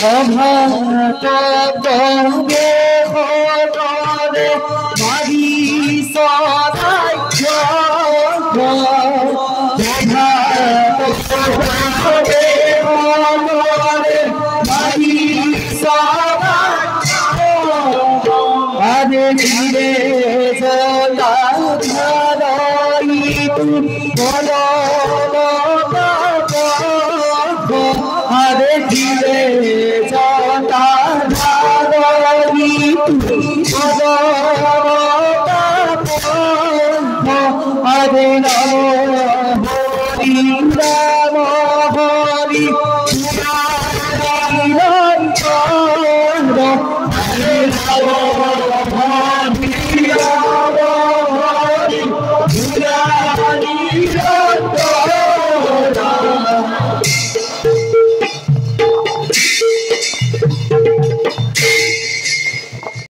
অভাবে হরে মারি সদাই অভাবে হরে মারি সদাই ধীরে জলা ধারাই বলো হরে ধীরে জলা ধারাই বলো হরে রাম হরি রাম হরি হরে রাম